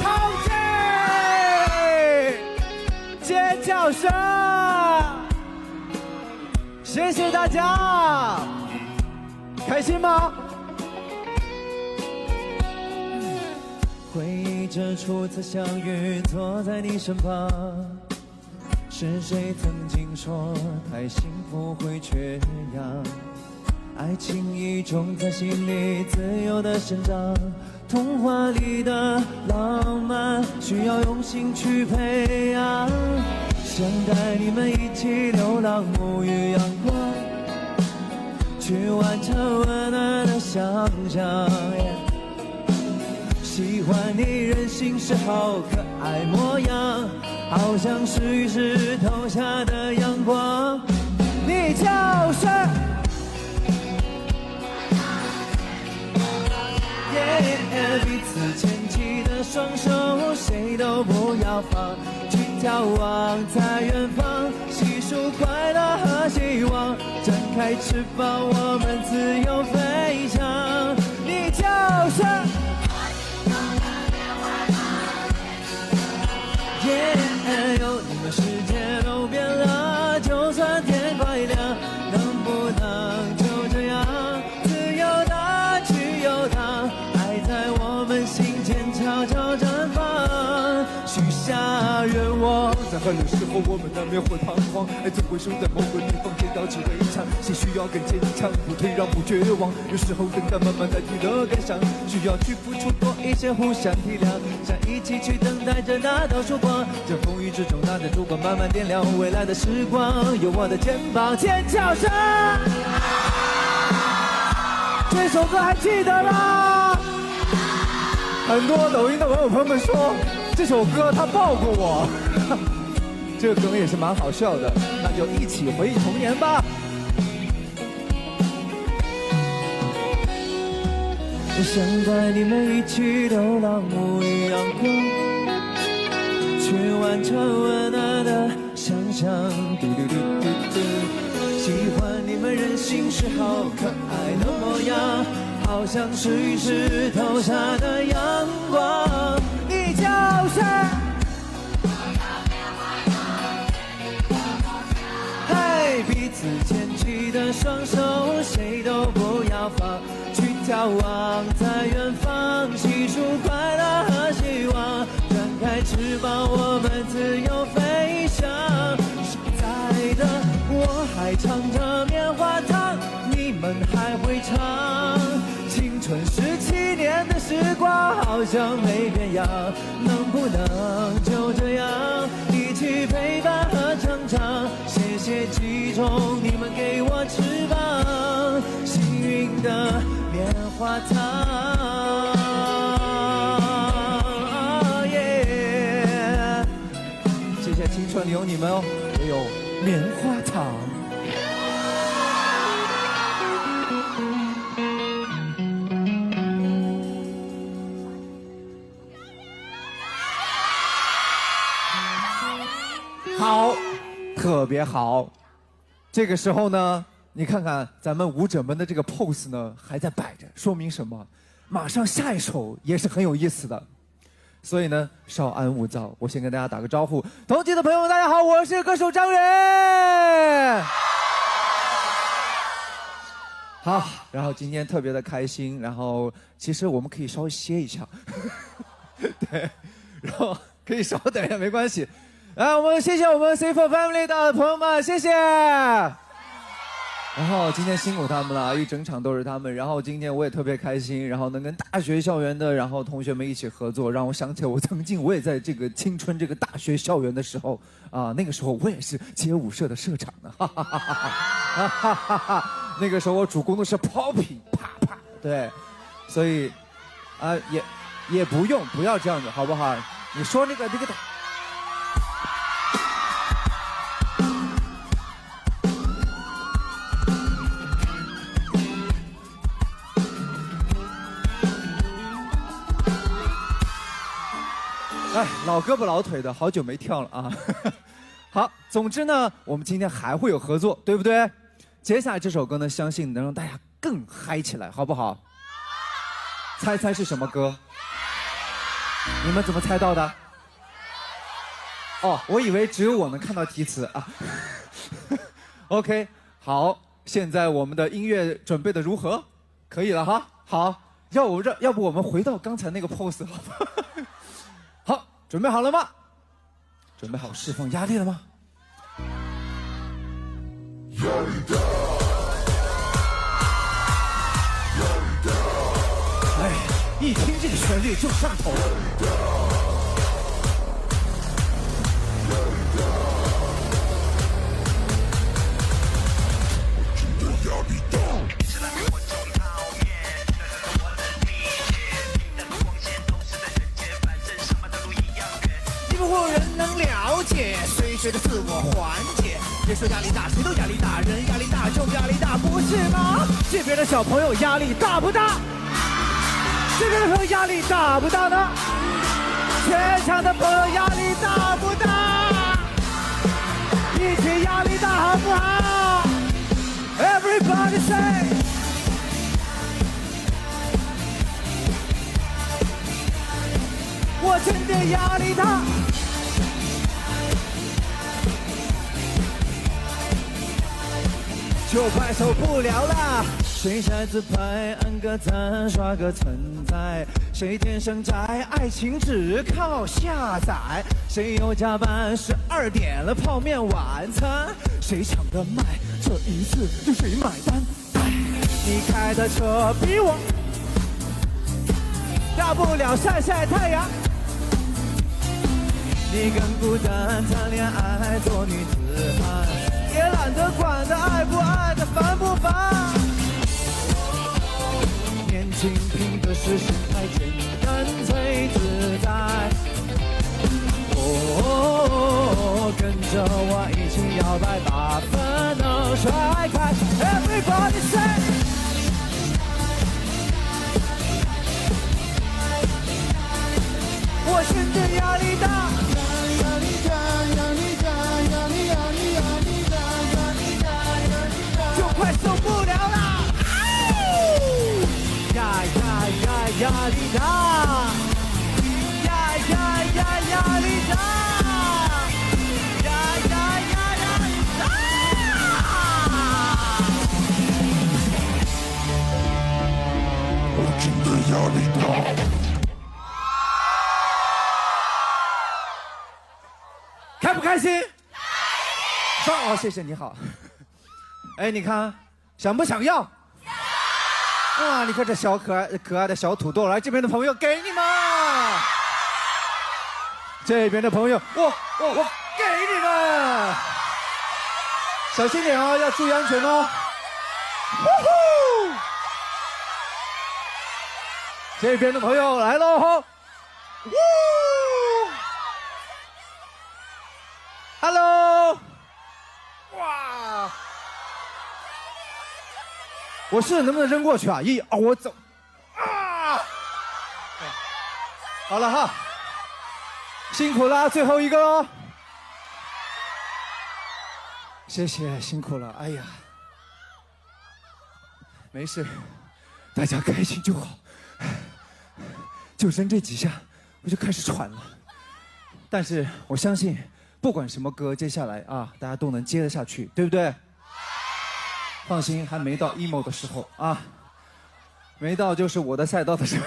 陶姐，尖叫声，谢谢大家，开心吗？回忆着初次相遇，坐在你身旁，是谁曾经说太幸福会缺氧？爱情已种在心里，自由的生长。童话里的浪漫需要用心去培养，想带你们一起流浪，沐浴阳光，去完成温暖的想象。喜欢你任性时候可爱模样，好像是雨石投下的阳光。你就是彼此牵起的双手，谁都不要放，去眺望在远方，细数快乐和希望，展开翅膀，我们自由飞翔。你就是有你们世界都变了，就算天快亮，能不能就这样自由的去游荡，爱在我们心间悄悄绽放，许下愿望。在寒冷时候我们难免会彷徨，爱总会守在某个地方，铁道起围墙，心需要更坚强，不退让不绝望，有时候等待慢慢代替了感伤，需要去付出多一些，互相体谅，想一起去等待着那道曙光，在风雨之中拿着烛光慢慢点亮未来的时光，有我的肩膀尖叫声。这首歌还记得吗？很多抖音的朋友们说这首歌他抱过我，这个梗也是蛮好笑的，那就一起回忆童年吧。我想带你们一起流浪，沐浴阳光，去完成温暖的想象。嘟嘟嘟嘟嘟，喜欢你们任性时候可爱的模样，好像是雨石投下的阳光。你就是彼此牵起的双手，谁都不要放，去眺望在远方，细数快乐和希望，展开翅膀，我们自由飞翔。实在的，我还唱着棉花糖，你们还会唱。青春17年的时光好像没变样，能不能就这样一起陪伴和成长？谢谢记忆中你们给我翅膀，幸运的棉花糖。谢谢青春里有你们哦，也有棉花糖。好，特别好。这个时候呢，你看看咱们舞者们的这个 pose 呢，还在摆着，说明什么？马上下一首也是很有意思的。所以呢，稍安勿躁，我先跟大家打个招呼。同级的朋友们，大家好，我是歌手张远。好，然后今天特别的开心，然后其实我们可以稍微歇一下，对，然后可以稍等一下，没关系。来，我们谢谢我们 C4 Family 的朋友们，谢谢。然后今天辛苦他们了，一整场都是他们。然后今天我也特别开心，然后能跟大学校园的然后同学们一起合作，让我想起来我曾经我也在这个青春这个大学校园的时候啊，那个时候我也是街舞社的社长呢，哈哈哈哈哈哈哈哈。那个时候我主攻的是 popping， 啪啪，对，所以啊也不要这样子，好不好？你说那个。哎，老胳膊老腿的，好久没跳了啊！好，总之呢，我们今天还会有合作，对不对？接下来这首歌呢，相信能让大家更嗨起来，好不好？猜猜是什么歌？你们怎么猜到的？哦，我以为只有我能看到题词啊。OK， 好，现在我们的音乐准备的如何？可以了哈。好，要不我们回到刚才那个 pose 好不好？好，准备好了吗？准备好释放压力了吗？压力大，压力大。哎，一听这个旋律就上头。不会人能了解，随时的自我缓解。别说压力大，谁都压力大，人压力大就压力大，不是吗？这边的小朋友压力大不大？这边的朋友压力大不大呢？全场的朋友压力大不大？一起压力大好不好 ？Everybody say。我真的压力大。就快受不了了，谁下自拍按个赞刷个存在，谁天生宅爱情只靠下载，谁又加班12点了泡面晚餐，谁抢的麦这一次就谁买单。你开的车比我大不了晒晒太阳，你更孤单谈恋爱做女子汉，也懒得管他爱不爱他烦不烦。年轻拼的是心态，简单最自在。哦，跟着我一起摇摆，把烦恼甩开。Everybody say。我真的压力大，压力大，压力大，压力压力压力大，压力大，压力大，就快受不了了！呀呀呀，压力大！呀呀呀，压力大！呀呀呀，压力大！我真的压力大。开不开心？哦，谢谢你好。哎，你看，想不想要？哇，你看这小可爱的小土豆，来这边的朋友给你们。这边的朋友，我给你们。小心点哦，要注意安全哦。这边的朋友来喽。Hello， 哇！我试试能不能扔过去啊？我走啊！好了哈，辛苦了，最后一个喽。谢谢，辛苦了。哎呀，没事，大家开心就好。就扔这几下，我就开始喘了。但是我相信。不管什么歌，接下来啊，大家都能接得下去，对不对？放心，还没到 emo 的时候啊，没到就是我的赛道的时候。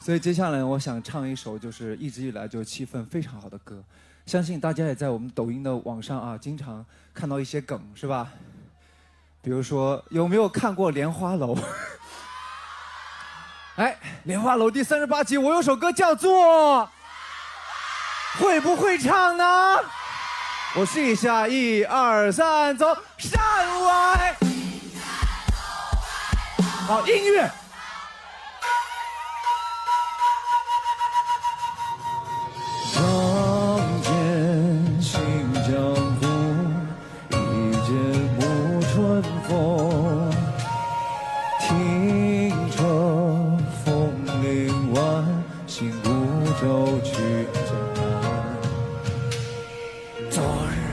所以接下来我想唱一首就是一直以来就气氛非常好的歌，相信大家也在我们抖音的网上啊，经常看到一些梗，是吧？比如说有没有看过《莲花楼》？哎，《莲花楼》第38集，我有首歌叫做。会不会唱呢？我试一下，1、2、3，走，山外。好，音乐。仗剑行江湖，一剑沐春风。听车风铃晚，行孤舟去。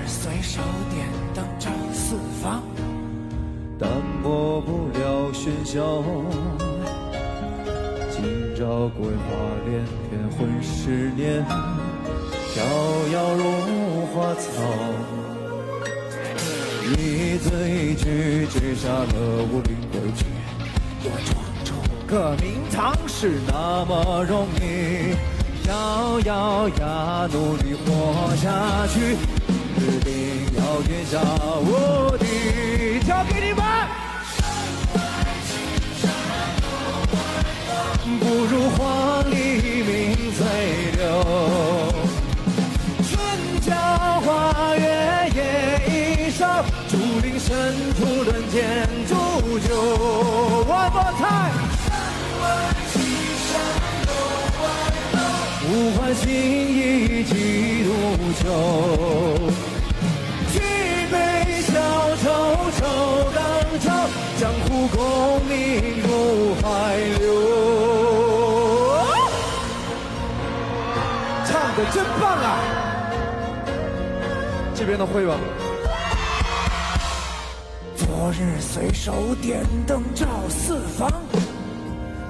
随手点灯照四方，淡泊不了喧嚣。今朝桂花连篇混10年，飘摇如花草。一字一句记下了武林规矩，要闯出个名堂是那么容易。咬咬牙，努力活下去，日定要天下无敌。交给你们。不如黄鹂鸣翠柳，春江花月夜一首，竹林深处论剑煮酒。One more time。无唤心意几度秋，举杯消愁愁当朝，江湖功名入海流。唱得真棒啊！这边的会吧。昨日随手点灯照四方，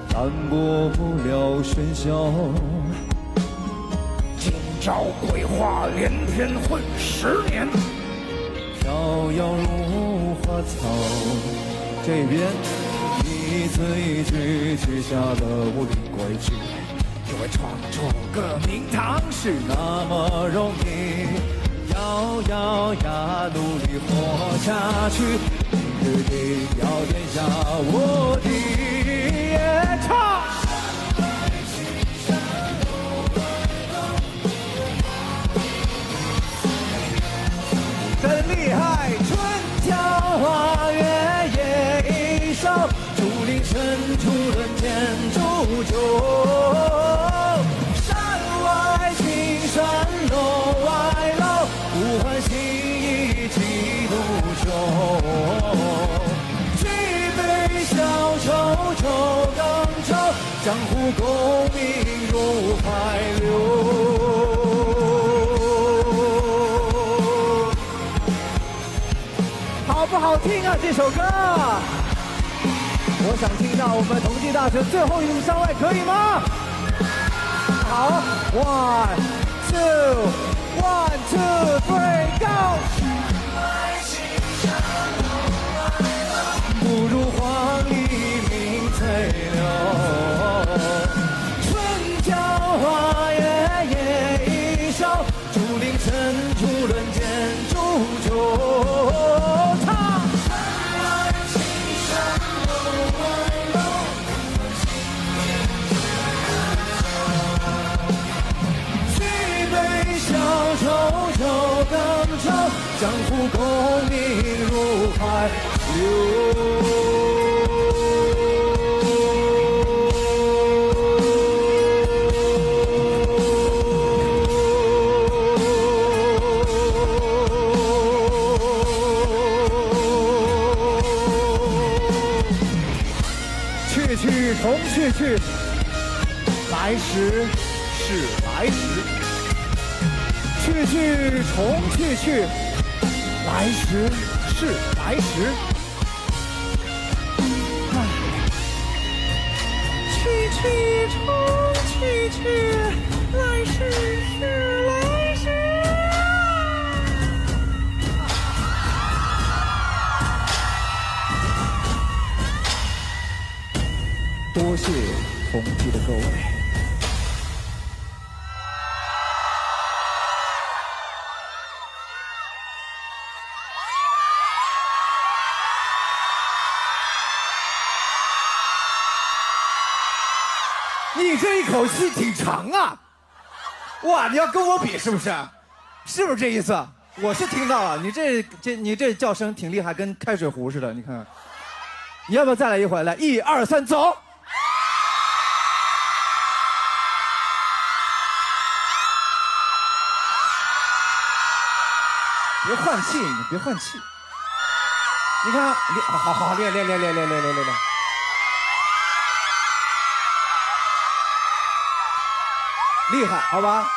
淡泊不了喧嚣。今朝桂花连篇混10年，飘摇如花草。这边一字一句记下了武林规矩，因为闯出个名堂是那么容易。咬咬牙，努力活下去，日定要天下无敌。唱。真厉害！春江花月夜一首，竹林深处论剑煮酒。山外青山楼外楼，不换心意几度秋。举杯消愁愁更愁，江湖功名入海流。好不好听啊？这首歌，我想听到我们同济大学最后一路上来，可以吗？好 ，1 2 3 go！ 不如黄鹂鸣翠柳，春江花月夜一首，竹林深处论剑煮酒。愁愁更愁，江湖功名入海流。去去重去去，来时是来时。去去重去去，来时是来时。去去重去去，来时是来时。多谢同济的各位。你这一口气挺长啊！哇，你要跟我比是不是？是不是这意思？我是听到了，你这叫声挺厉害，跟开水壶似的。你看看，你要不要再来一回？来，1、2、3，走！别换气，你别换气。你看，好，练。厉害，好吧？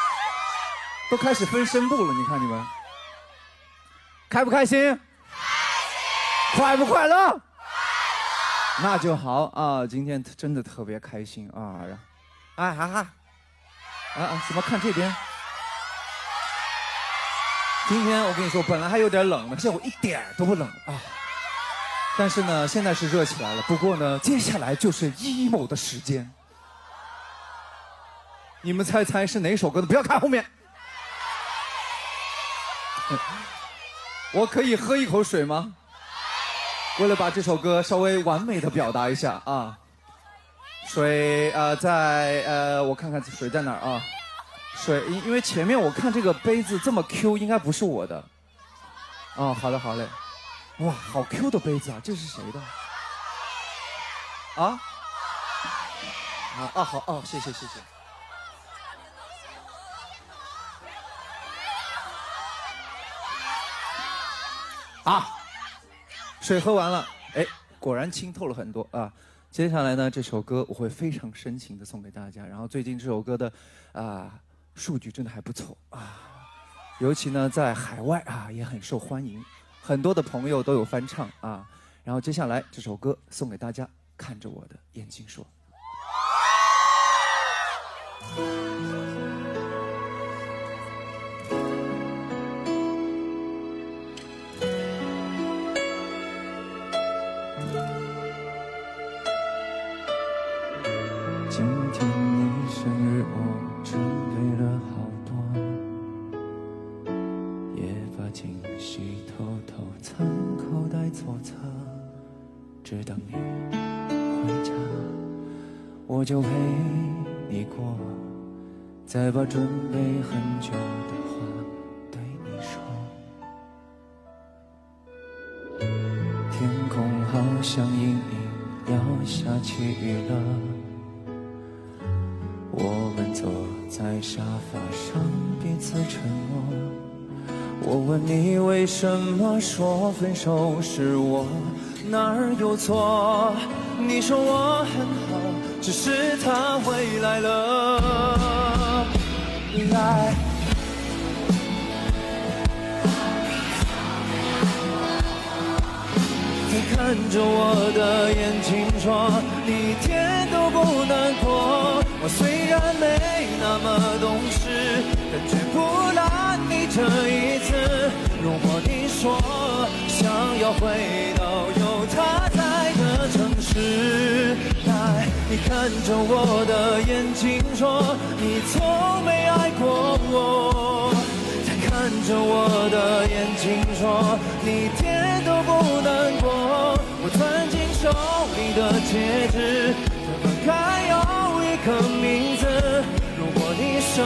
都开始分声部了，你看你们，开不开心？开心。快不快乐？快乐。那就好啊，今天真的特别开心啊！哎哈哈，怎么看这边？今天我跟你说，本来还有点冷呢，现在我一点都不冷啊。但是呢，现在是热起来了。不过呢，接下来就是 emo 的时间。你们猜猜是哪首歌呢？不要看后面。我可以喝一口水吗？为了把这首歌稍微完美的表达一下啊，水我看看水在哪儿啊？水，因为前面我看这个杯子这么 Q， 应该不是我的。哦，好的好嘞。哇，好 Q 的杯子啊，这是谁的？啊？好哦，谢谢。水喝完了，哎，果然清透了很多啊。接下来呢，这首歌我会非常深情的送给大家。然后最近这首歌的数据真的还不错啊，尤其呢在海外也很受欢迎，很多的朋友都有翻唱啊。然后接下来这首歌送给大家，看着我的眼睛说。今天你生日，我准备了好多，也把惊喜偷偷藏口袋左侧，只等你回家，我就陪你过，再把准备很久的话对你说。天空好像隐隐要下起雨了，我们坐在沙发上彼此沉默，我问你为什么说分手是我哪儿有错，你说我很好，只是他回来了。来，再看着我的眼睛说，你一点都不难过。我虽然没那么懂事，但绝不拦你这一次。如果你说想要回到有他在的城市，来，你看着我的眼睛说，你从没爱过我。再看着我的眼睛说，你一点都不难过。我攥紧手里的戒指，它们该有一个名字。如果你生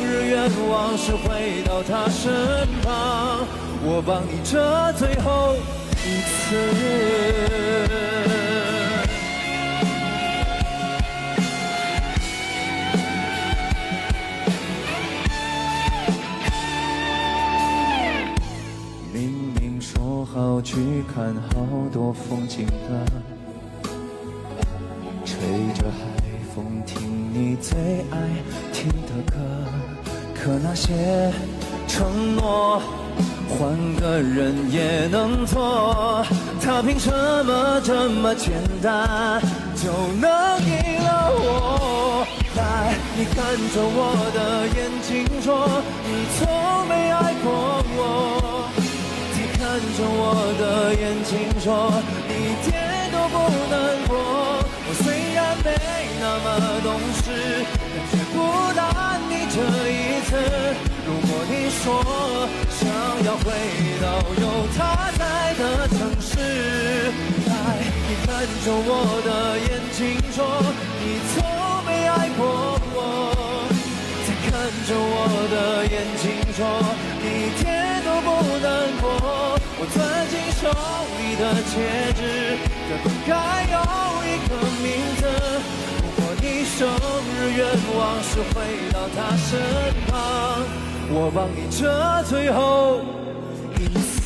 日愿望是回到他身旁，我帮你这最后一次。好去看好多风景的，吹着海风听你最爱听的歌，可那些承诺换个人也能做，他凭什么这么简单就能赢了我？来，你看着我的眼睛说，你从没爱过我。看着我的眼睛说，你一点都不难过。我虽然没那么懂事，但绝不拦你这一次。如果你说想要回到有他在的城市，来，你看着我的眼睛说，你从没爱过我。再看着我的眼睛说，你一点都不难过。我攥紧手里的戒指，这本该有一个名字。如果你生日愿望是回到他身旁，我帮你这最后一次。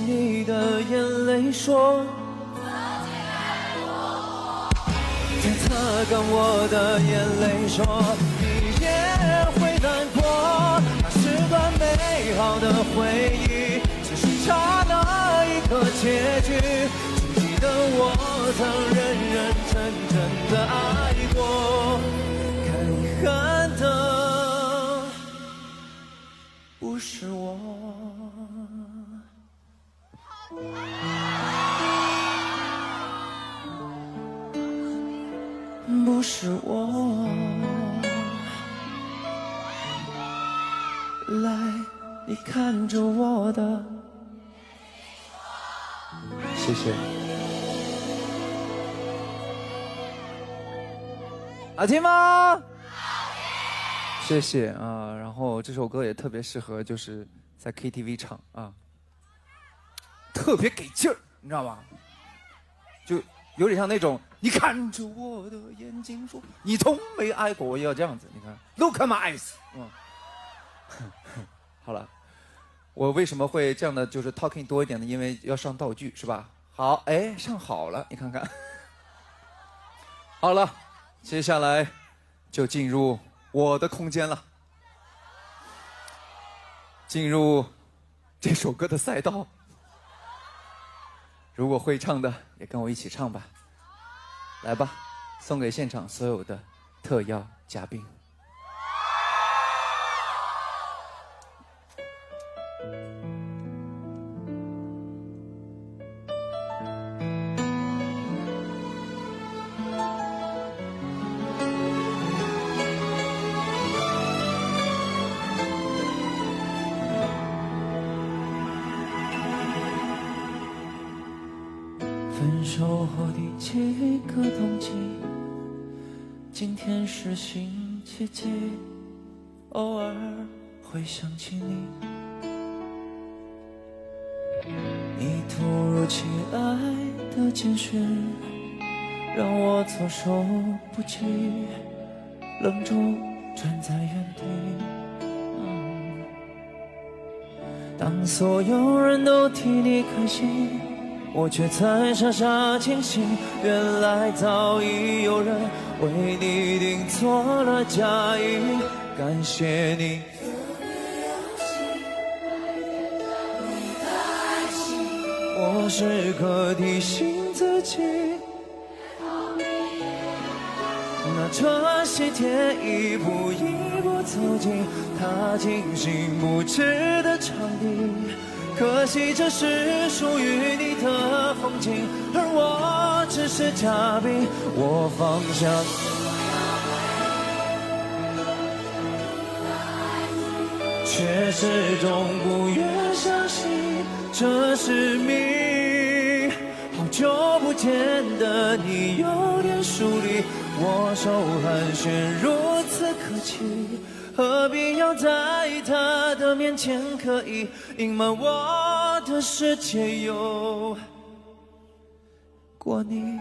你的眼泪说，再擦干我的眼泪，说你也会难过。那是段美好的回忆，只是差那一个结局。只记得我曾认认真真的爱过，可遗憾的不是我。不是我，来，你看着我的，谢谢。好听吗？谢谢啊。然后这首歌也特别适合，就是在 KTV 唱啊，特别给劲儿，你知道吗？就有点像那种。你看着我的眼睛说，你从没爱过，我也要这样子。你看 ，Look at my eyes。好了，我为什么会这样的就是 talking 多一点呢？因为要上道具是吧？好，哎，上好了，你看看。好了，接下来就进入我的空间了，进入这首歌的赛道。如果会唱的，也跟我一起唱吧。来吧，送给现场所有的特邀嘉宾。分手后的几个冬季，今天是星期几？偶尔会想起你，你突如其来的简讯让我措手不及，愣住站在原地。当所有人都替你开心，我却在傻傻清醒，原来早已有人为你订做了嫁衣。感谢你我时刻提醒自己，那这些天一步一步走近，踏进心不知的场地。可惜这是属于你的风景，而我只是嘉宾。我放下却始终不愿相信这是命。好久不见的你有点疏离，我手寒暄如此客气，何必要在他的面前刻意隐瞒我的世界有过你。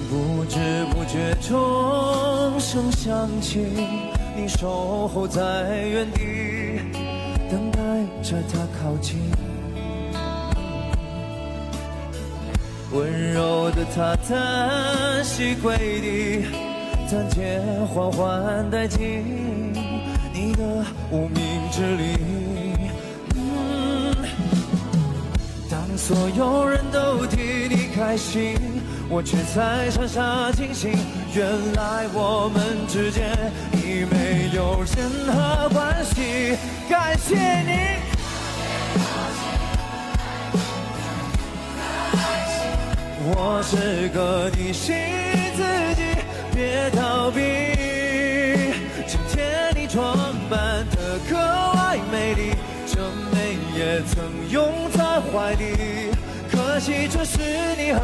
不知不觉钟声响起，你守候在原地，等待着他靠近。温柔的他叹息归地，暂且缓缓殆尽你的无名之力。当所有人都替你开心，我却在傻傻清醒，原来我们之间已没有任何关系。感谢你，我是个逆行自己，别逃避。今天你装扮得格外美丽，这美也曾拥在怀里。可惜这是你和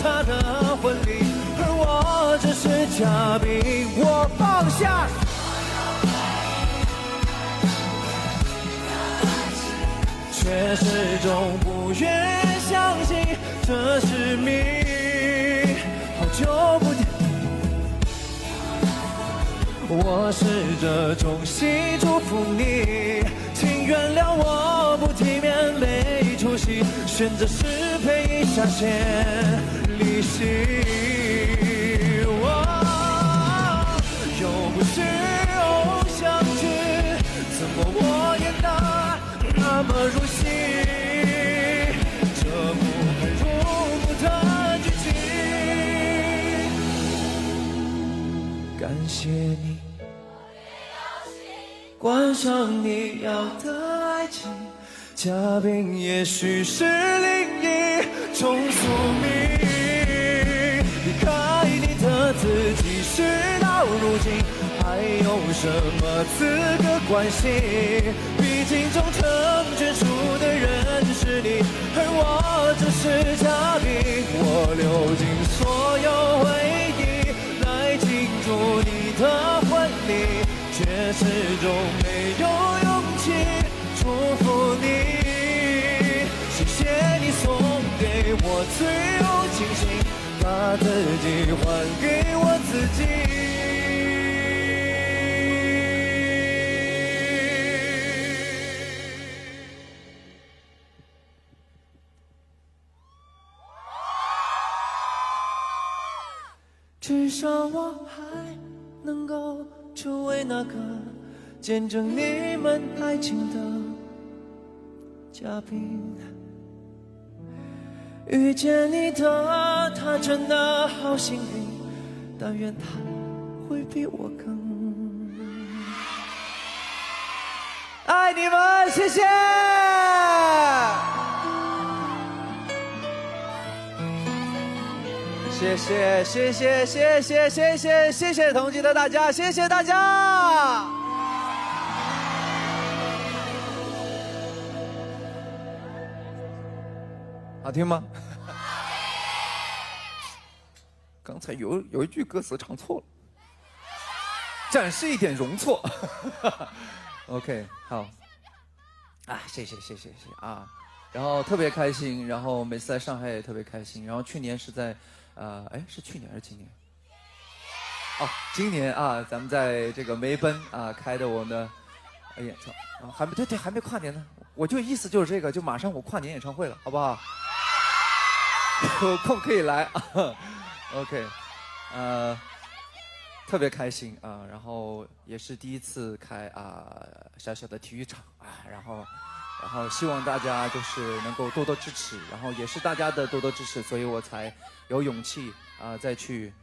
他的婚礼，而我只是嘉宾。我放下却始终不愿相信这是命。好久不见，我试着衷心祝福你，请原谅我不体面没出息，选择失陪一下先离席。又不是偶像剧，怎么我演得那么入戏？这不堪入目的剧情，感谢你关上你要的爱情，嘉宾也许是另一种宿命。离开你的自己，事到如今还有什么资格关心？毕竟终成眷属的人是你，而我只是嘉宾。我流尽所有回忆来庆祝你的婚礼，却始终没有勇气祝福你。谢谢你送给我最后清醒，把自己还给我自己。至少我还能够成为那个见证你们爱情的嘉宾。遇见你的他真的好幸运，但愿他会比我更爱你们，谢谢。谢谢谢谢谢谢谢谢谢谢同级的大家，谢谢大家。好听吗？刚才有一句歌词唱错了，展示一点容错。OK， 好。啊，谢谢啊。然后特别开心，然后每次来上海也特别开心。然后去年是在，是去年还是今年？哦，今年啊，咱们在这个梅奔啊开的我们的演唱，还没对，还没跨年呢。我就意思就是这个，就马上我跨年演唱会了，好不好？有空可以来啊。OK， 特别开心啊，然后也是第一次开小小的体育场啊，然后希望大家就是能够多多支持，然后也是大家的多多支持，所以我才有勇气再去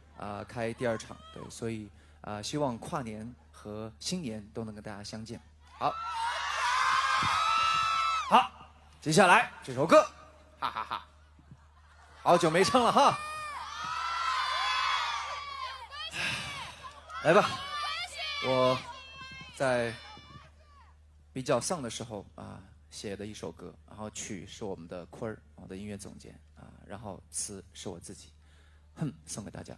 开第二场。对，所以希望跨年和新年都能跟大家相见。好，接下来这首歌，哈哈哈，好久没唱了哈，来吧，我在比较丧的时候写的一首歌，然后曲是我们的坤儿，我的音乐总监然后词是我自己，送给大家。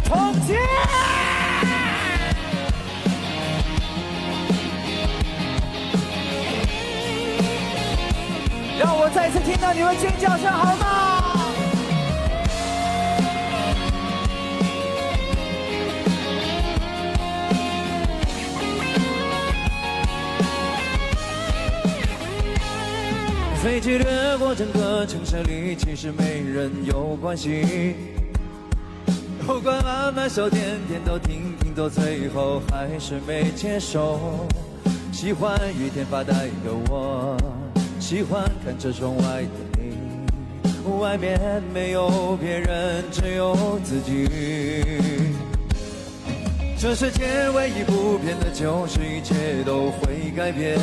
同杰，让我再次听到你们尖叫声好吗？飞机掠过整个城市里，其实没人有关系。不管慢慢小点点都听听，到最后还是没接受。喜欢雨天发呆的我，喜欢看着窗外的你。外面没有别人，只有自己。这世界唯一不变的就是一切都会改变。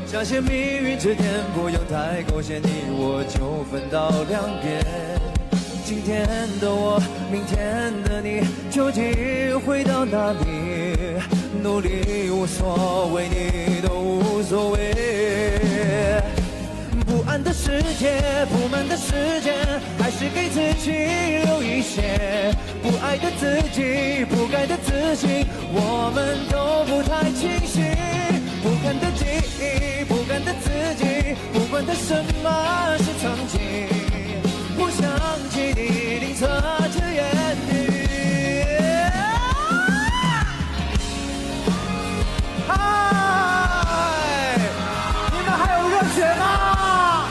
相信命运之天不用太狗血，你我就分道两边。今天的我，明天的你，究竟会到哪里？努力无所谓，你都无所谓。不安的世界，不满的时间，还是给自己留一一些，不爱的自己，不该的自信，我们都不太清醒。不堪的记忆，不甘的自己，不管它什么是曾经，不想起你吝啬之言语。嗨，你们还有热血吗？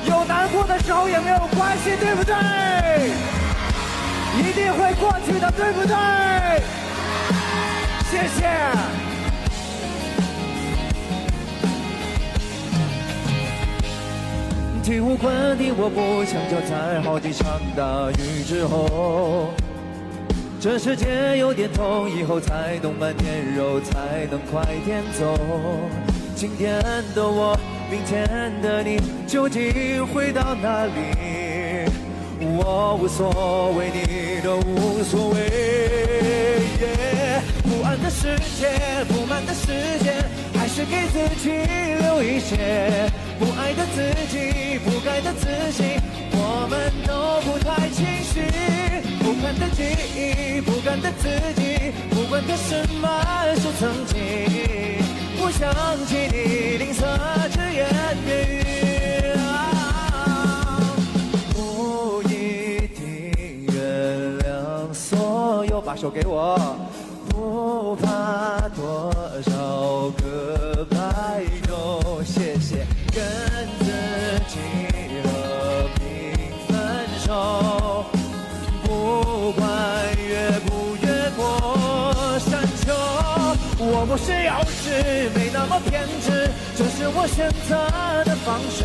有难过的时候也没有关系，对不对？一定会过去的，对不对？谢谢。醍醐灌顶，我不想就在好几场大雨之后。这世界有点痛，以后才懂满天肉才能快点走。今天的我，明天的你，究竟会到哪里？我无所谓，你都无所谓。不安的世界，不满的时间，还是给自己留一些。不爱的自己，不该的自信，我们都不太清晰。不堪的记忆，不甘的自己，不管它什么是曾经，不想起你吝啬之言语。不一定原谅所有，把手给我。不怕多少个白头，谢谢。跟自己和平分手，不管越不越过山丘。我不是幼稚，没那么偏执，这是我选择的方式。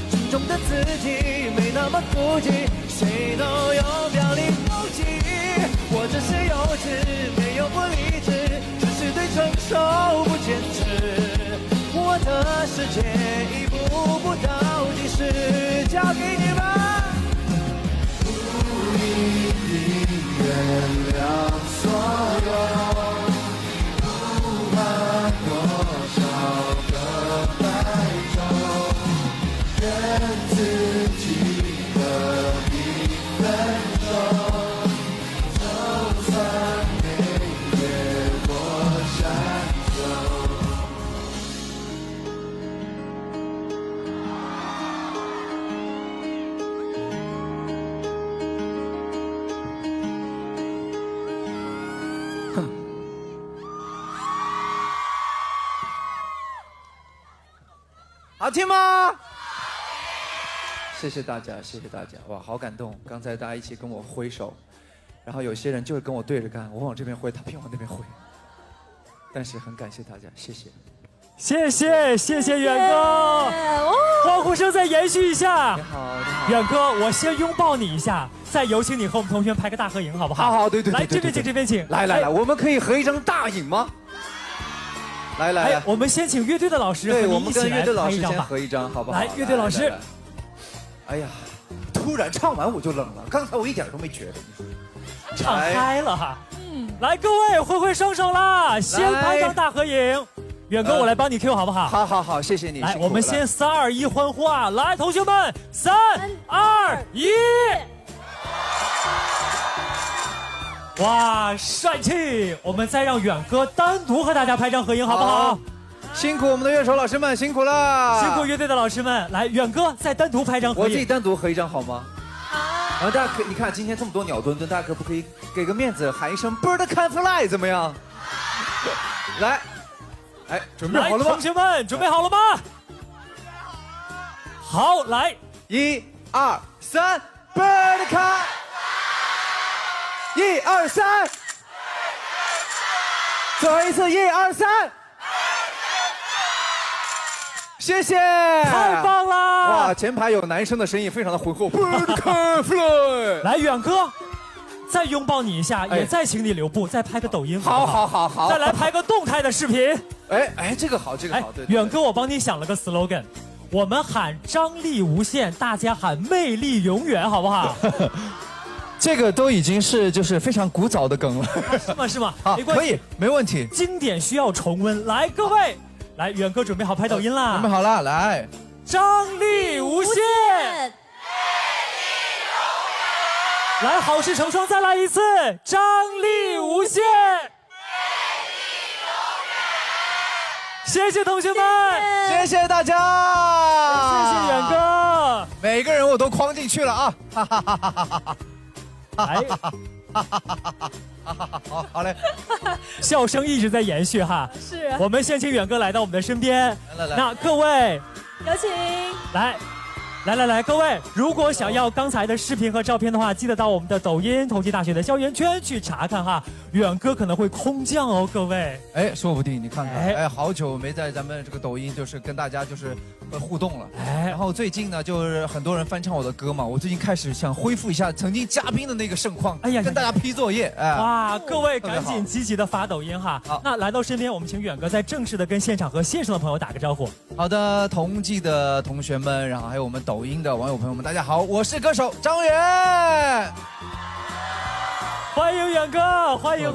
心中的自己没那么孤寂，谁都有表里不一。我只是幼稚，没有不理智，只是对成熟不坚持。我的世界一步步倒计时，交给你们。不一定原谅所有，不怕多少个白头，跟自己和平分手。就算没越过山丘。好听吗？谢谢大家，谢谢大家，哇，好感动！刚才大家一起跟我挥手，然后有些人就是跟我对着干，我往这边挥，他偏往那边挥。但是很感谢大家，谢谢，谢谢远哥，欢呼声再延续一下。你好，你好，远哥，我先拥抱你一下，再有请你和我们同学拍个大合影，好不好？好，对，来这边请，这边请。来，我们可以合一张大影吗？来，我们先请乐队的老师和你一起来拍一张吧。合一张，好不好？来，乐队老师。哎呀，突然唱完我就冷了，刚才我一点都没觉得。唱嗨了哈。来，各位挥双手啦，先拍张大合影。远哥，我来帮你 Q 好不好？好，谢谢你。来，我们先3、2、1欢呼啊！来，同学们，3、2、1。哇，帅气！我们再让远哥单独和大家拍张合影，好不好？辛苦我们的乐手老师们，辛苦了！辛苦乐队的老师们，来，远哥再单独拍张合影。我自己单独合一张好吗？然后大家可你看今天这么多鸟墩墩，大家可不可以给个面子，喊一声 Bird can fly 怎么样？来，哎，准备好了吗？同学们，准备好了吗？好，来，1、2、3 ，Bird can。1、2、3，最后一次，1、2、3，谢谢，太棒了！哇，前排有男生的声音非常的浑厚。来，远哥，再拥抱你一下，也再请你留步，再拍个抖音。好，再来拍个动态的视频。哎，这个好，对。远哥，我帮你想了个 slogan， 我们喊张力无限，大家喊魅力永远，好不好？这个都已经是就是非常古早的梗了，是吗？好，可以，没问题。经典需要重温，来，各位，来，远哥准备好拍抖音啦！准备好了，来，张力无限，魅力永远，来，好事成双，再来一次，张力无限。谢谢同学们，谢谢大家，谢谢远哥，每个人我都框进去了啊！哈哈哈哈哈哈！哎，好嘞，笑声一直在延续哈。是，我们先请远哥来到我们的身边。来，那各位，有请。来，各位，如果想要刚才的视频和照片的话，记得到我们的抖音同济大学的校园圈去查看哈。远哥可能会空降哦，各位。哎，说不定你看看，哎，好久没在咱们这个抖音就是跟大家就是互动了。哎，然后最近呢，就是很多人翻唱我的歌嘛，我最近开始想恢复一下曾经嘉宾的那个盛况，哎呀，跟大家批作业。哎，哇，各位赶紧积极的发抖音哈。好，那来到身边，我们请远哥再正式的跟现场和线上的朋友打个招呼。好的，同济的同学们，然后还有我们抖音的网友朋友们，大家好，我是歌手张远。欢迎远哥，欢迎！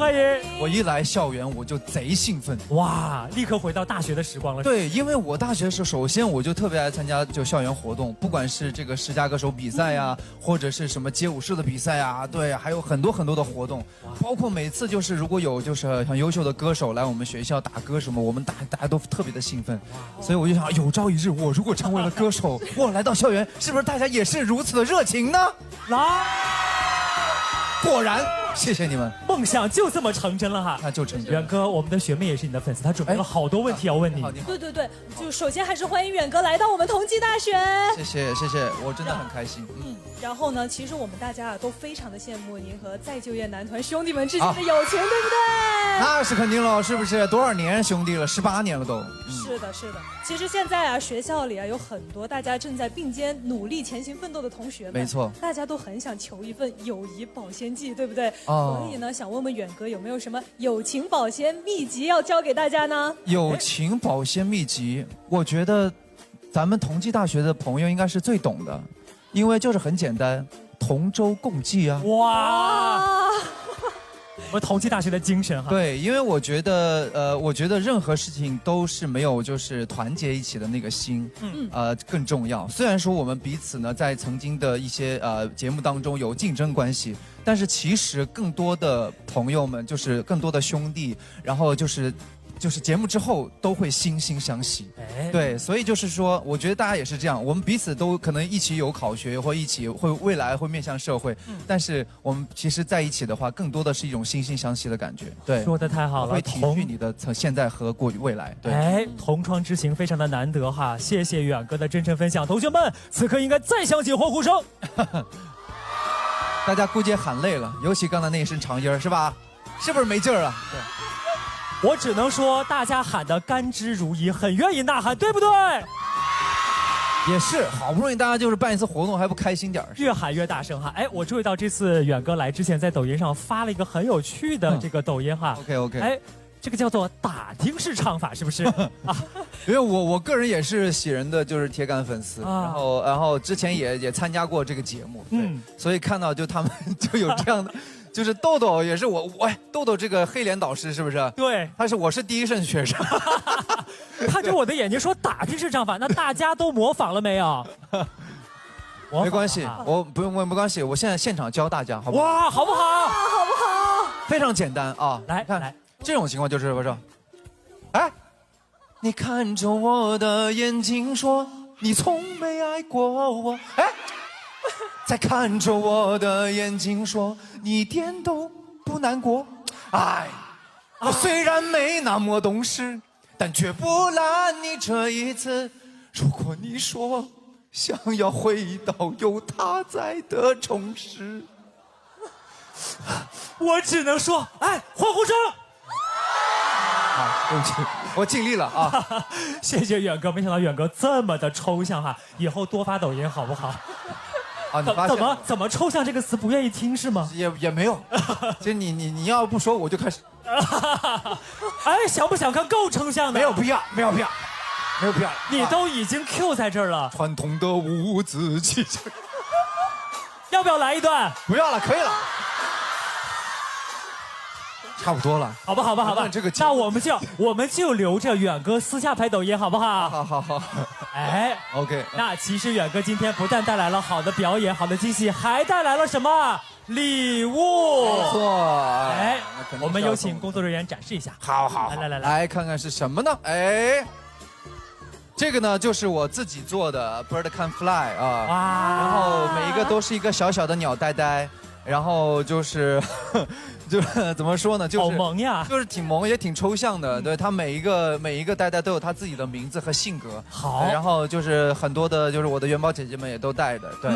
我一来校园我就贼兴奋，哇，立刻回到大学的时光了。对，因为我大学的时候，首先我就特别爱参加就校园活动，不管是这个十佳歌手比赛呀，或者是什么街舞社的比赛啊，对，还有很多的活动，包括每次就是如果有就是很优秀的歌手来我们学校打歌什么，我们大家都特别的兴奋，所以我就想有朝一日我如果成为了歌手，我来到校园，是不是大家也是如此的热情呢？来，果然。谢谢你们，梦想就这么成真了哈！那就成真。远哥，我们的学妹也是你的粉丝，她准备了好多问题要问你。对，就首先还是欢迎远哥来到我们同济大学。谢谢，我真的很开心。然后呢，其实我们大家都非常的羡慕您和再就业男团兄弟们之间的友情，对不对？那是肯定了，是不是？多少年兄弟了？18年了都。是的。其实现在学校里有很多大家正在并肩努力前行奋斗的同学们，没错，大家都很想求一份友谊保鲜剂，对不对？所以呢，想问问远哥有没有什么友情保鲜秘籍要教给大家呢？友情保鲜秘籍，我觉得咱们同济大学的朋友应该是最懂的，因为就是很简单，同舟共济啊！哇，我们同济大学的精神哈。对，因为我觉得任何事情都是没有就是团结一起的那个心，更重要。虽然说我们彼此呢在曾经的一些节目当中有竞争关系，但是其实更多的朋友们就是更多的兄弟，然后就是节目之后都会惺惺相惜，对，所以就是说，我觉得大家也是这样，我们彼此都可能一起有考学，或一起未来会面向社会，但是我们其实在一起的话，更多的是一种惺惺相惜的感觉。对，说得太好了，会体恤你的现在和未来。对，同窗之情非常的难得哈，谢谢远哥的真诚分享，同学们此刻应该再响起欢呼声。大家估计喊累了，尤其刚才那一声长音是吧？是不是没劲儿啊？对。我只能说，大家喊得甘之如饴，很愿意呐喊，对不对？也是，好不容易大家就是办一次活动，还不开心点儿？越喊越大声哈！哎，我注意到这次远哥来之前，在抖音上发了一个很有趣的这个抖音哈。OK。哎，这个叫做打听式唱法，是不是？啊，因为我个人也是喜人的就是铁杆粉丝，然后之前也参加过这个节目，所以看到就他们就有这样的。就是豆豆也是豆豆这个黑脸导师是不是？对，我是第一任学生。看着我的眼睛说打听式唱法，那大家都模仿了没有？没关系，没关系，我现在现场教大家，好不好？哇，好不好？好不好？非常简单啊！来，这种情况就是我说，哎，你看着我的眼睛说，你从没爱过我，哎。再看着我的眼睛说，你一点都不难过。哎，我虽然没那么懂事，但绝不拦你这一次。如果你说想要回到有他在的城市，我只能说，哎，欢呼声。好，对不起，我尽力了啊！谢谢远哥，没想到远哥这么的抽象哈，以后多发抖音好不好？怎么抽象这个词不愿意听是吗？也没有，其实你要不说我就开始。哎，想不想看够抽象的？没有必要。你都已经 Q 在这儿了。传统的五子棋，要不要来一段？不要了，可以了。差不多了，好吧，那我们就留着远哥私下拍抖音，好不好？好。哎 ，OK。那其实远哥今天不但带来了好的表演、好的惊喜，还带来了什么？礼物。没错，哎那肯定是要送的，我们有请工作人员展示一下。好好，来来来来看看是什么呢？哎，这个呢就是我自己做的 Bird Can Fly 啊，哇，然后每一个都是一个小小的鸟呆呆，然后就是就是怎么说呢，就是好萌呀。就是挺萌，也挺抽象的。对，它每一个呆呆都有它自己的名字和性格。好，然后就是很多的，就是我的元宝姐姐们也都带的。对，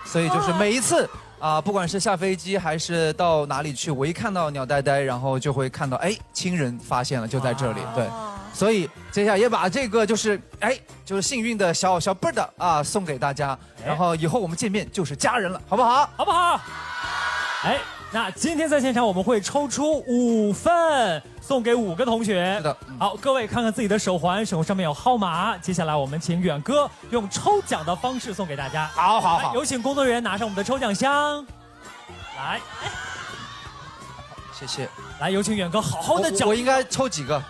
所以就是每一次啊，不管是下飞机还是到哪里去，我一看到鸟呆呆，然后就会看到哎，亲人发现了，就在这里。对，所以接下来也把这个就是哎，就是幸运的小 bird 啊送给大家，然后以后我们见面就是家人了，好不好？好不好？哎，那今天在现场我们会抽出5份，送给5个同学。是的，好，各位看看自己的手环，手上面有号码。接下来我们请远哥用抽奖的方式送给大家。好好好，有请工作人员拿上我们的抽奖箱。来，谢谢。来，有请远哥好好的讲。我应该抽几个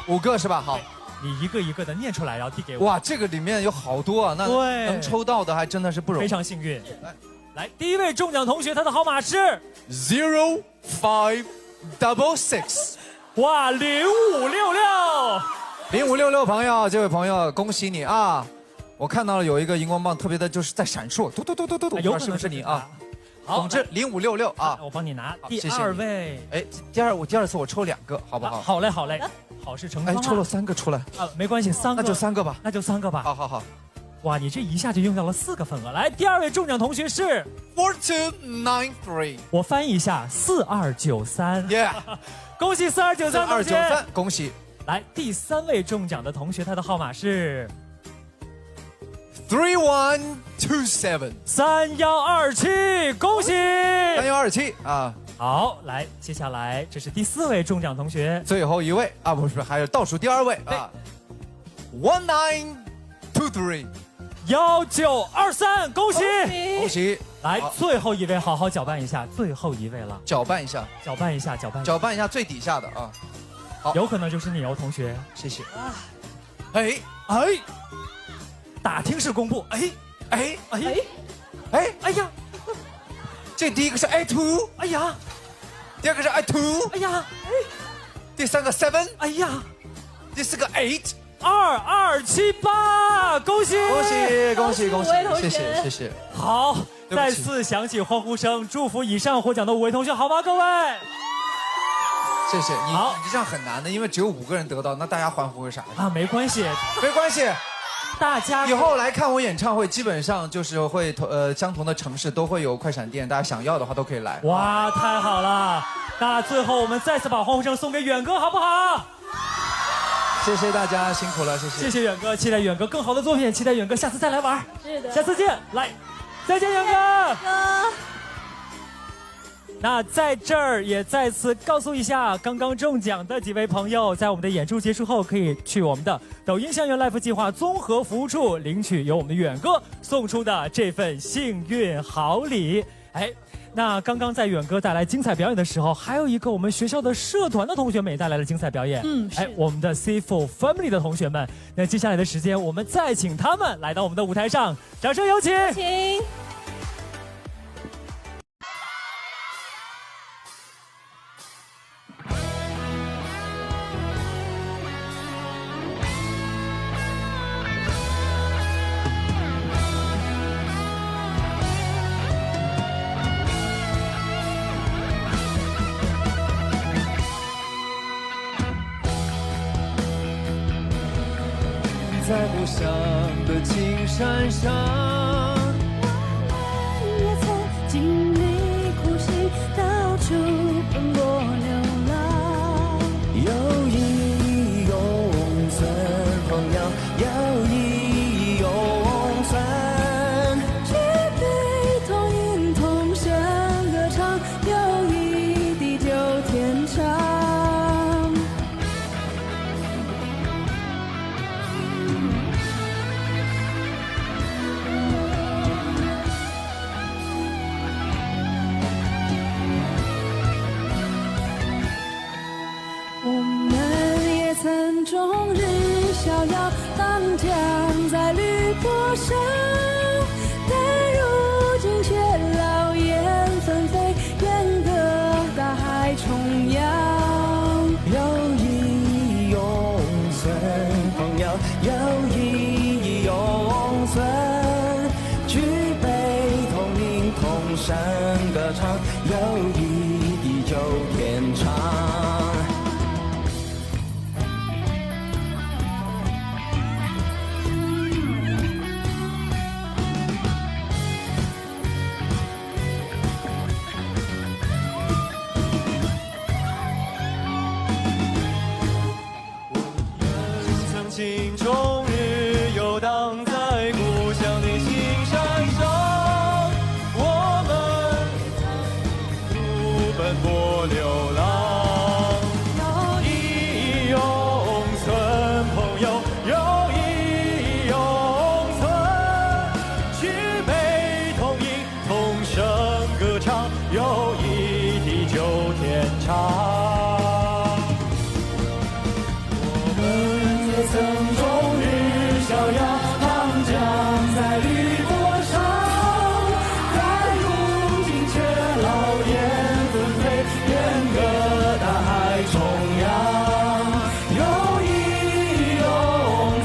？5个是吧？好。你一个一个的念出来，然后递给我。哇，这个里面有好多啊，那对能抽到的还真的是不容易。非常幸运。来，第一位中奖同学，他的号码是0556。哇，0566。0566朋友，这位朋友，恭喜你啊！我看到了有一个荧光棒，特别的就是在闪烁，嘟嘟嘟嘟嘟嘟，有可能是不是你啊？好，总之0566啊，我帮你拿。第谢谢2位，哎，第二次我抽2个，好不好？好嘞，好嘞，好事成哎，双。抽了3个出来啊，没关系，3个，那就3个吧，那就3个吧。好好好。哇，你这一下就用掉了4个份额。来，第2位中奖同学是4293。我翻译一下，4293。耶，恭喜4293同学。4293，恭喜。来，第3位中奖的同学，他的号码是3127。3127，恭喜3127啊！好，来，接下来这是第4位中奖同学，最后一位啊，不是，还有倒数第2位啊，1923。1923，恭喜恭喜！来，最后一位，好好搅拌一下，最后一位了，搅拌一下，搅拌一下，搅拌，搅拌一下最底下的啊。好，有可能就是你哦，同学，谢谢。哎，打听式公布，哎呀，这第一个是 I2，哎呀，第2个是 I2，哎呀，第3个 7，哎呀，第4个 8。2278，恭喜恭喜恭喜恭喜5位同！学谢谢谢谢。好，对不再起次响起欢呼声，祝福以上获奖的5位同学，好吗？各位，谢谢你，好你这样很难的，因为只有5个人得到，那大家欢呼个啥呀？啊，没关系，没关系，大家以后来看我演唱会，基本上就是会相同的城市都会有快闪店，大家想要的话都可以来。哇，太好了！那最后我们再次把欢呼声送给远哥，好不好？谢谢大家，辛苦了，谢谢。谢谢远哥，期待远哥更好的作品，期待远哥下次再来玩。是的，下次见，来，再见，远哥。哥。那在这儿也再次告诉一下，刚刚中奖的几位朋友，在我们的演出结束后，可以去我们的抖音校园 Life 计划综合服务处领取由我们的远哥送出的这份幸运好礼。哎，那刚刚在远哥带来精彩表演的时候，还有一个我们学校的社团的同学们也带来了精彩表演。哎，我们的 C4 Family 的同学们，那接下来的时间，我们再请他们来到我们的舞台上，掌声有请。请。在故乡的青山上，我们也曾经历苦辛，到处奔波流浪。友谊永存，朋友友谊永存。举杯同饮同声歌唱，友谊地久天长。声歌唱，友谊地久天长。曾经终日游荡在故乡的青山上，我们不奔波流浪。友谊永存，朋友友谊永存，举杯同饮，同声歌唱，友谊地久天长。曾终日逍遥，长江在绿波上，但如今却老燕纷飞，远隔大海中央。友谊永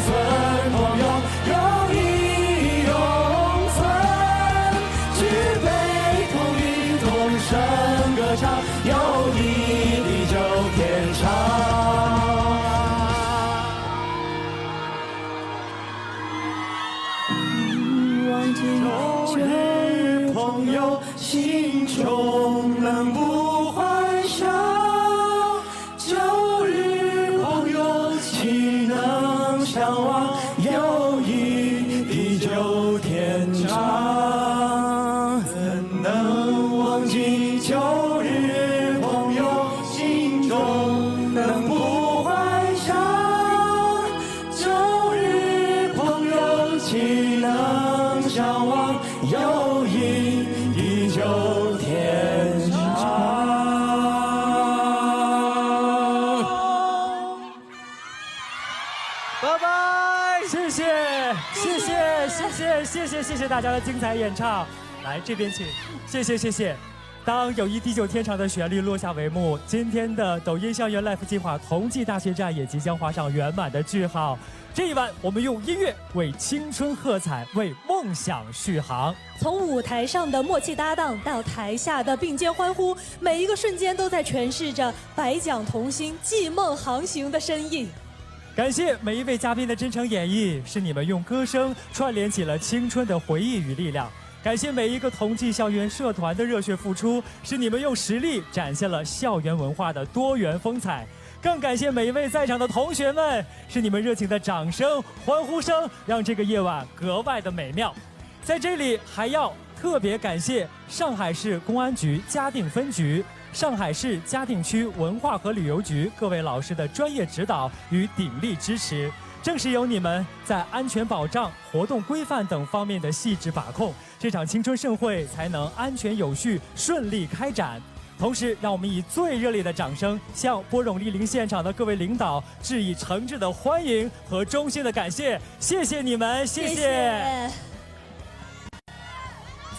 存，朋友友谊永存，举杯同饮，同声歌唱，友谊地久天长。旧日朋友，心中能不欢笑？旧日朋友，岂能相忘？友谊地久天长。怎能忘记旧日朋友？心中能不欢笑？旧日朋友，岂能相忘？友谊地久天长。拜拜，谢谢，谢谢，谢谢，谢谢，谢谢大家的精彩演唱。来这边请，谢谢，谢谢。当友谊地久天长的旋律落下帷幕，今天的抖音校园 Life 计划同济大学站也即将画上圆满的句号。这一晚，我们用音乐为青春喝彩，为梦想续航。从舞台上的默契搭档到台下的并肩欢呼，每一个瞬间都在诠释着百讲同心、继梦航行的深意。感谢每一位嘉宾的真诚演绎，是你们用歌声串联起了青春的回忆与力量。感谢每一个同济校园社团的热血付出，是你们用实力展现了校园文化的多元风采。更感谢每一位在场的同学们，是你们热情的掌声、欢呼声，让这个夜晚格外的美妙。在这里还要特别感谢上海市公安局嘉定分局、上海市嘉定区文化和旅游局各位老师的专业指导与鼎力支持。正是有你们在安全保障、活动规范等方面的细致把控，这场青春盛会才能安全有序、顺利开展。同时，让我们以最热烈的掌声向波冗莅临现场的各位领导致以诚挚的欢迎和衷心的感谢，谢谢你们，谢谢。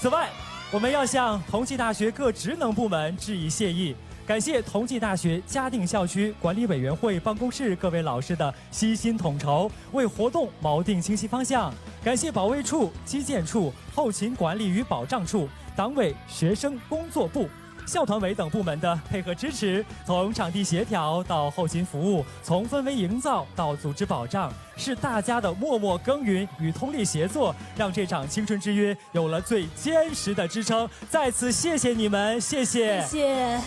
此外，我们要向同济大学各职能部门致以谢意，感谢同济大学嘉定校区管理委员会办公室各位老师的悉心统筹，为活动锚定清晰方向。感谢保卫处、基建处、后勤管理与保障处、党委学生工作部、校团委等部门的配合支持，从场地协调到后勤服务，从氛围营造到组织保障，是大家的默默耕耘与通力协作，让这场青春之约有了最坚实的支撑。在此谢谢你们，谢谢。谢谢。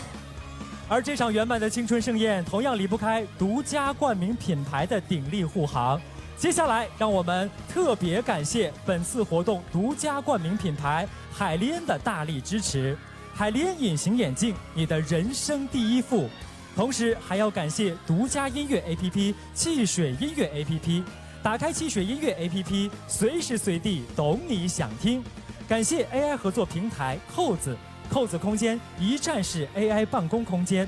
而这场圆满的青春盛宴，同样离不开独家冠名品牌的鼎力护航。接下来，让我们特别感谢本次活动独家冠名品牌海利恩的大力支持。海利恩隐形眼镜，你的人生第一副。同时还要感谢独家音乐 APP 汽水音乐 APP， 打开汽水音乐 APP， 随时随地懂你想听。感谢 AI 合作平台扣子，扣子空间一站式 AI 办公空间。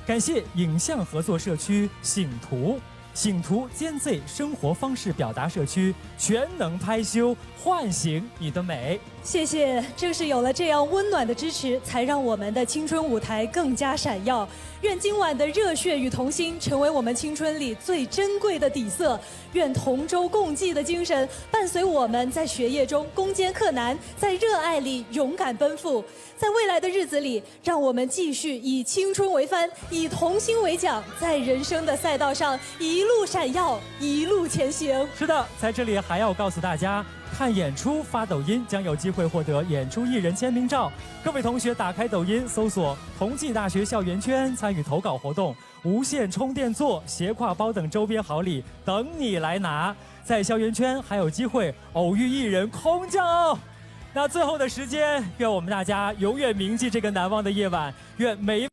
感谢影像合作社区醒图。醒图兼绯生活方式表达社区，全能拍修，唤醒你的美。谢谢，正是有了这样温暖的支持，才让我们的青春舞台更加闪耀。愿今晚的热血与童心成为我们青春里最珍贵的底色。愿同舟共济的精神伴随我们在学业中攻坚克难，在热爱里勇敢奔赴。在未来的日子里，让我们继续以青春为帆，以童心为桨，在人生的赛道上一路闪耀，一路前行。是的，在这里还要告诉大家，看演出发抖音将有机会获得演出艺人签名照。各位同学打开抖音搜索同济大学校园圈，参与投稿活动，无线充电座、斜挎包等周边好礼等你来拿。在校园圈还有机会偶遇艺人空降哦。那最后的时间，愿我们大家永远铭记这个难忘的夜晚，愿每一